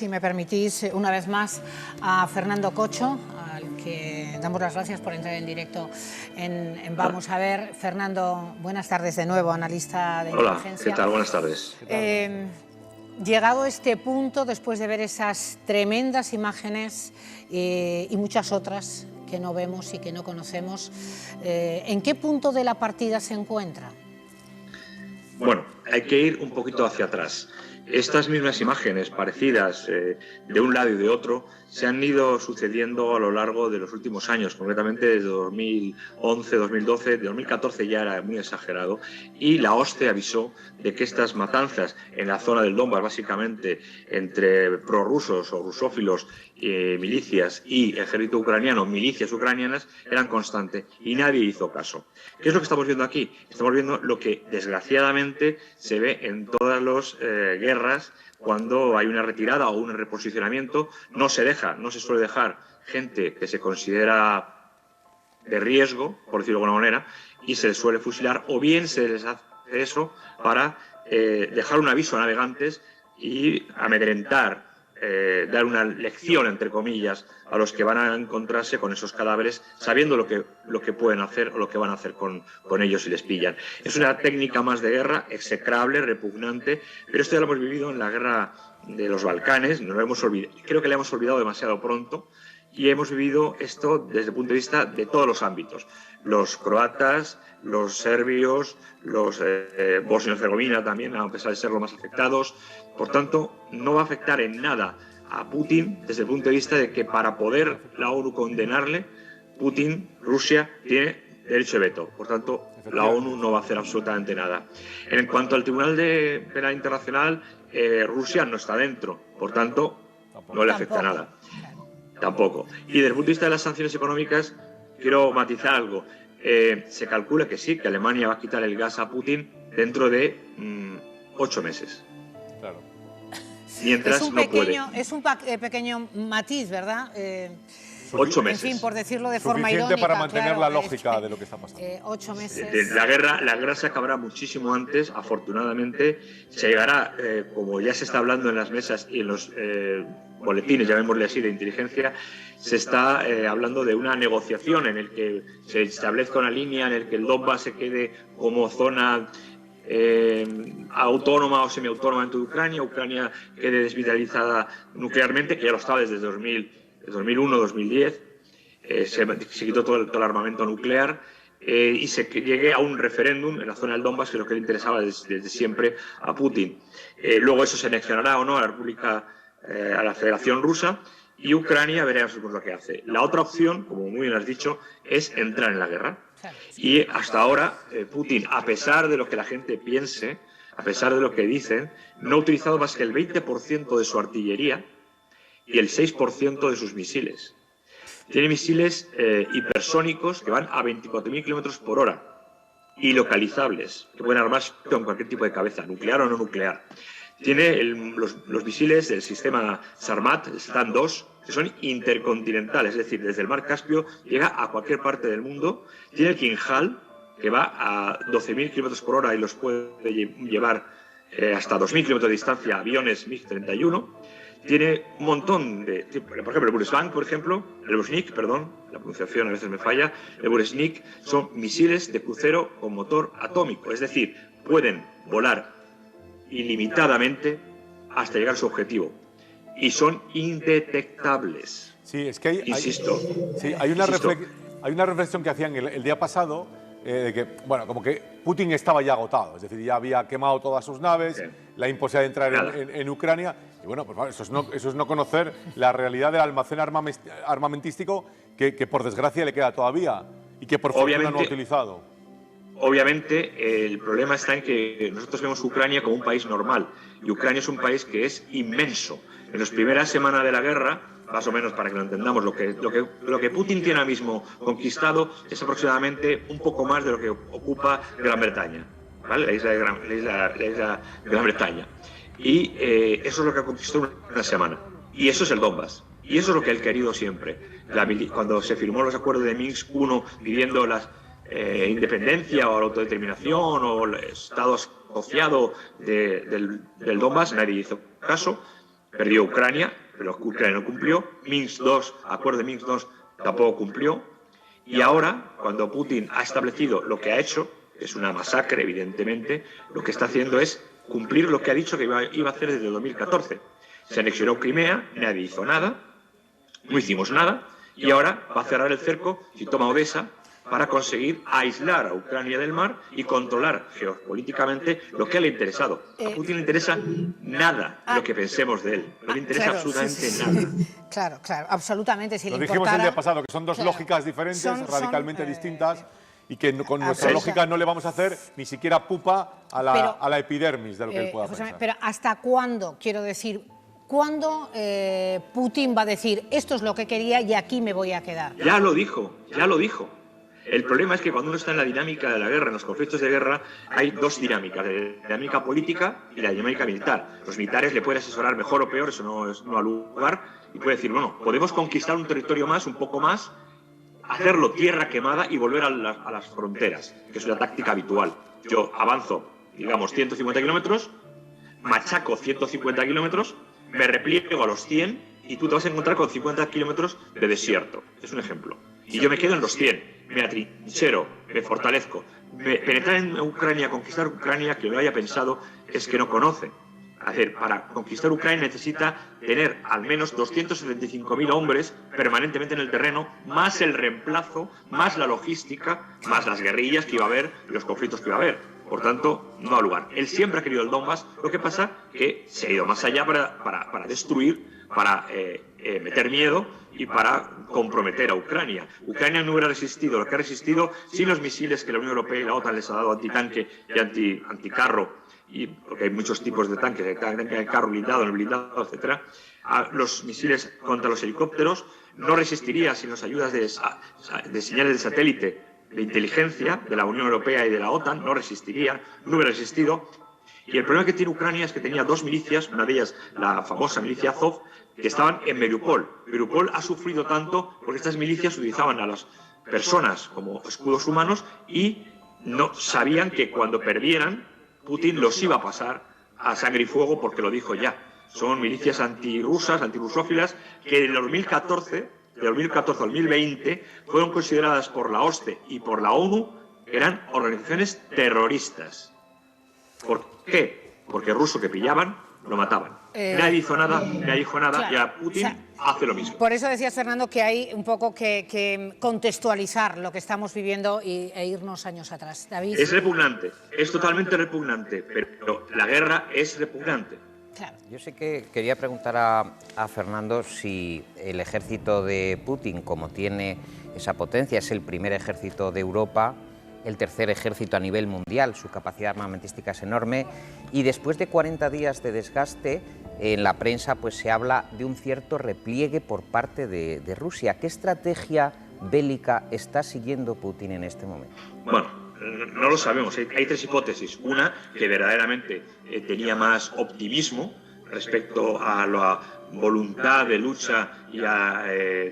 si me permitís, una vez más a Fernando Cocho, al que damos las gracias por entrar en directo en Vamos a Ver. Fernando, buenas tardes de nuevo, analista de inteligencia. Hola, ¿qué tal? Buenas tardes. Llegado a este punto, después de ver esas tremendas imágenes y muchas otras que no vemos y que no conocemos, ¿en qué punto de la partida se encuentra? Bueno, hay que ir un poquito hacia atrás. Estas mismas imágenes parecidas de un lado y de otro se han ido sucediendo a lo largo de los últimos años, concretamente desde 2011, 2012, de 2014 ya era muy exagerado, y la OSCE avisó de que estas matanzas en la zona del Donbass, básicamente entre prorrusos o rusófilos, milicias y ejército ucraniano, milicias ucranianas, eran constantes y nadie hizo caso. ¿Qué es lo que estamos viendo aquí? Estamos viendo lo que desgraciadamente se ve en todas las guerras. Cuando hay una retirada o un reposicionamiento, no se suele dejar gente que se considera de riesgo, por decirlo de alguna manera, y se les suele fusilar, o bien se les hace eso para dejar un aviso a navegantes y amedrentar, dar una lección, entre comillas, a los que van a encontrarse con esos cadáveres, sabiendo lo que pueden hacer o lo que van a hacer con ellos si les pillan. Es una técnica más de guerra, execrable, repugnante, pero esto ya lo hemos vivido en la guerra de los Balcanes, nos lo hemos olvidado, creo que lo hemos olvidado demasiado pronto, y hemos vivido esto desde el punto de vista de todos los ámbitos. Los croatas, los serbios, los bosnios-herzegovina también, a pesar de ser los más afectados. Por tanto, no va a afectar en nada a Putin desde el punto de vista de que para poder la ONU condenarle, Putin, Rusia, tiene derecho de veto. Por tanto, la ONU no va a hacer absolutamente nada. En cuanto al Tribunal Penal Internacional, Rusia no está dentro. Por tanto, no le afecta nada. Tampoco. Y desde el punto de vista de las sanciones económicas, quiero matizar algo. Se calcula que sí, que Alemania va a quitar el gas a Putin dentro de 8 meses. Claro. Mientras es un pequeño matiz, ¿verdad? 8 meses. En fin, por decirlo de forma irónica. Suficiente para mantener claro, la lógica de lo que está pasando. 8 meses. La guerra se acabará muchísimo antes, afortunadamente. Se llegará, como ya se está hablando en las mesas y en los boletines, llamémosle así, de inteligencia, se está hablando de una negociación en el que se establezca una línea en el que el Donbass se quede como zona autónoma o semiautónoma dentro de Ucrania, Ucrania quede desmilitarizada nuclearmente, que ya lo estaba desde 2001-2010, se quitó todo el armamento nuclear, y se llegue a un referéndum en la zona del Donbass, que es lo que le interesaba desde siempre a Putin. Luego eso se anexionará o no a la República, a la Federación Rusa, y Ucrania veremos lo que hace. La otra opción, como muy bien has dicho, es entrar en la guerra. Y hasta ahora Putin, a pesar de lo que la gente piense, a pesar de lo que dicen, no ha utilizado más que el 20% de su artillería y el 6% de sus misiles. Tiene misiles hipersónicos que van a 24.000 kilómetros por hora y localizables, que pueden armarse con cualquier tipo de cabeza, nuclear o no nuclear. Tiene los misiles del sistema Sarmat, el Stan-2, que son intercontinentales, es decir, desde el mar Caspio llega a cualquier parte del mundo. Tiene el Kinjal, que va a 12.000 kilómetros por hora y los puede llevar hasta 2.000 kilómetros de distancia aviones MiG-31. Tiene un montón de, por ejemplo, el Buresnik, perdón, la pronunciación a veces me falla, el Buresnik son misiles de crucero con motor atómico, es decir, pueden volar ilimitadamente hasta llegar a su objetivo y son indetectables. Sí, es que insisto. Hay una reflexión que hacían el día pasado, de que, bueno, como que Putin estaba ya agotado, es decir, ya había quemado todas sus naves, sí, la imposibilidad de entrar en Ucrania, y bueno, pues eso es no conocer la realidad del almacén armamentístico que por desgracia le queda todavía y que por fortuna no ha utilizado. Obviamente, el problema está en que nosotros vemos Ucrania como un país normal, y Ucrania es un país que es inmenso. En las primeras semanas de la guerra, más o menos para que lo entendamos, lo que Putin tiene ahora mismo conquistado es aproximadamente un poco más de lo que ocupa Gran Bretaña, ¿vale? La isla de Gran Bretaña. Y eso es lo que conquistó en una semana. Y eso es el Donbass. Y eso es lo que él ha querido siempre. Cuando se firmó los acuerdos de Minsk I pidiendo la independencia o la autodeterminación o el estado asociado del Donbass, nadie hizo caso. perdió Ucrania, pero Ucrania no cumplió. Minsk II, acuerdo de Minsk II, tampoco cumplió. Y ahora, cuando Putin ha establecido lo que ha hecho, que es una masacre, evidentemente, lo que está haciendo es cumplir lo que ha dicho que iba a hacer desde el 2014. Se anexionó Crimea, nadie hizo nada, no hicimos nada, y ahora va a cerrar el cerco si toma Odessa para conseguir aislar a Ucrania del mar y controlar geopolíticamente lo que le ha interesado. A Putin le interesa nada lo que pensemos de él, no le interesa absolutamente nada. Claro, absolutamente. Si lo dijimos el día pasado, que son dos lógicas diferentes, radicalmente distintas, y que con nuestra lógica no le vamos a hacer ni siquiera pupa a la epidermis de lo que él pueda pensar. Pero ¿hasta cuándo, quiero decir, cuándo Putin va a decir esto es lo que quería y aquí me voy a quedar? Ya lo dijo, ya lo dijo. El problema es que cuando uno está en la dinámica de la guerra, en los conflictos de guerra, hay dos dinámicas, la dinámica política y la dinámica militar. Los militares le pueden asesorar mejor o peor, eso no ha lugar, y puede decir, bueno, podemos conquistar un territorio más, un poco más, hacerlo tierra quemada y volver a las fronteras, que es una táctica habitual. Yo avanzo, digamos, 150 kilómetros, machaco 150 kilómetros, me repliego a los 100 y tú te vas a encontrar con 50 kilómetros de desierto. Es un ejemplo. Y yo me quedo en los 100, me atrinchero, me fortalezco. Penetrar en Ucrania, conquistar Ucrania, que lo haya pensado, es que no conoce. Es decir, para conquistar Ucrania necesita tener al menos 275.000 hombres permanentemente en el terreno, más el reemplazo, más la logística, más las guerrillas que iba a haber y los conflictos que iba a haber. Por tanto, no ha lugar. Él siempre ha querido el Donbass, lo que pasa que se ha ido más allá para destruir, para meter miedo y para comprometer a Ucrania. Ucrania no hubiera resistido lo que ha resistido sin los misiles que la Unión Europea y la OTAN les ha dado antitanque y anticarro, y porque hay muchos tipos de tanques, el carro blindado, el blindado, etcétera. Los misiles contra los helicópteros no resistiría sin las ayudas de señales de satélite de inteligencia de la Unión Europea y de la OTAN, no resistiría, no hubiera resistido. Y el problema que tiene Ucrania es que tenía dos milicias, una de ellas la famosa milicia Azov, que estaban en Mariupol. Mariupol ha sufrido tanto porque estas milicias utilizaban a las personas como escudos humanos y no sabían que cuando perdieran Putin los iba a pasar a sangre y fuego, porque lo dijo ya. Son milicias antirrusas, antirrusófilas, que en el 2014 al 2020 fueron consideradas por la OSCE y por la ONU, eran organizaciones terroristas. ¿Por qué? Porque ruso que pillaban, lo mataban. Nadie hizo nada, claro, y a Putin hace lo mismo. Por eso decías, Fernando, que hay un poco que contextualizar lo que estamos viviendo e irnos años atrás. David. Es repugnante, es totalmente repugnante, pero la guerra es repugnante. Claro. Yo sé que quería preguntar a Fernando si el ejército de Putin, como tiene esa potencia, es el primer ejército de Europa, el tercer ejército a nivel mundial, su capacidad armamentística es enorme, y después de 40 días de desgaste, en la prensa pues se habla de un cierto repliegue por parte de Rusia. ¿Qué estrategia bélica está siguiendo Putin en este momento? Bueno, no lo sabemos. Hay tres hipótesis. Una, que verdaderamente tenía más optimismo respecto a la voluntad de lucha y a,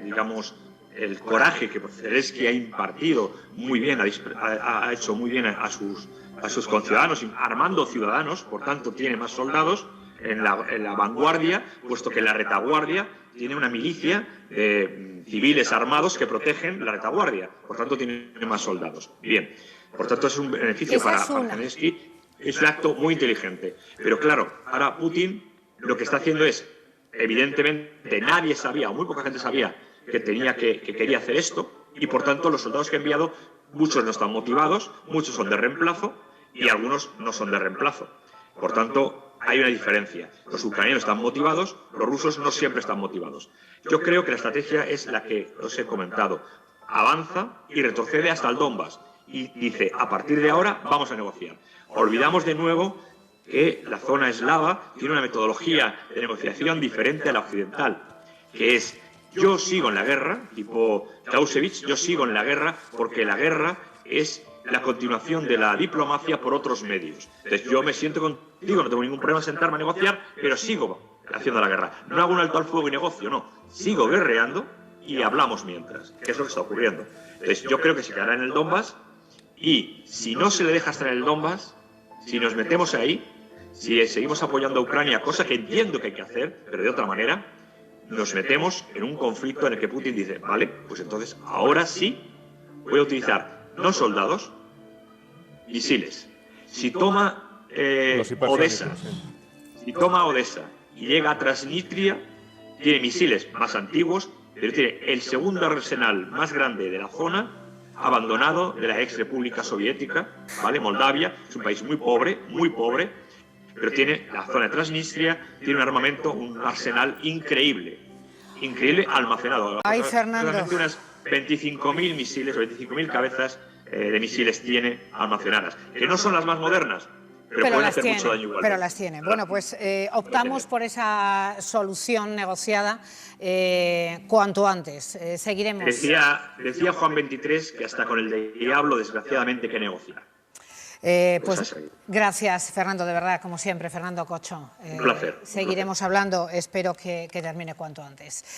digamos, el coraje que Zelensky ha impartido muy bien, ha hecho muy bien a sus conciudadanos, armando ciudadanos, por tanto tiene más soldados en la vanguardia, puesto que en la retaguardia tiene una milicia de civiles armados que protegen la retaguardia, por tanto tiene más soldados. Bien, por tanto es un beneficio para Zelensky, es un acto muy inteligente. Pero claro, ahora Putin lo que está haciendo es, evidentemente nadie sabía, o muy poca gente sabía, que quería hacer esto, y por tanto los soldados que ha enviado, muchos no están motivados, muchos son de reemplazo y algunos no son de reemplazo. Por tanto, hay una diferencia. Los ucranianos están motivados, los rusos no siempre están motivados. Yo creo que la estrategia es la que os he comentado. Avanza y retrocede hasta el Donbass y dice, a partir de ahora vamos a negociar. Olvidamos de nuevo que la zona eslava tiene una metodología de negociación diferente a la occidental, que es: yo sigo en la guerra, tipo Clausewitz, yo sigo en la guerra porque la guerra es la continuación de la diplomacia por otros medios. Entonces yo me siento contigo, no tengo ningún problema en sentarme a negociar, pero sigo haciendo la guerra. No hago un alto al fuego y negocio, no. Sigo guerreando y hablamos mientras, que es lo que está ocurriendo. Entonces yo creo que se quedará en el Donbass, y si no se le deja estar en el Donbass, si nos metemos ahí, Si seguimos apoyando a Ucrania, cosa que entiendo que hay que hacer, pero de otra manera, nos metemos en un conflicto en el que Putin dice, vale, pues entonces ahora sí voy a utilizar no soldados, misiles. Si toma Odessa, y llega a Transnistria, tiene misiles más antiguos, pero tiene el segundo arsenal más grande de la zona, abandonado, de la ex república soviética, ¿vale? Moldavia, es un país muy pobre, pero tiene la zona de Transnistria, tiene un armamento, un arsenal increíble almacenado. Ay, Fernando. Solamente unas 25.000 misiles o 25.000 cabezas de misiles tiene almacenadas, que no son las más modernas, pero pueden hacer mucho daño igual. Pero las tiene. Bueno, pues optamos por esa solución negociada cuanto antes. Seguiremos. Decía Juan XXIII que hasta con el diablo, desgraciadamente, que negociar. Pues gracias, Fernando, de verdad, como siempre, Fernando Cocho. Un placer. Seguiremos hablando, espero que termine cuanto antes.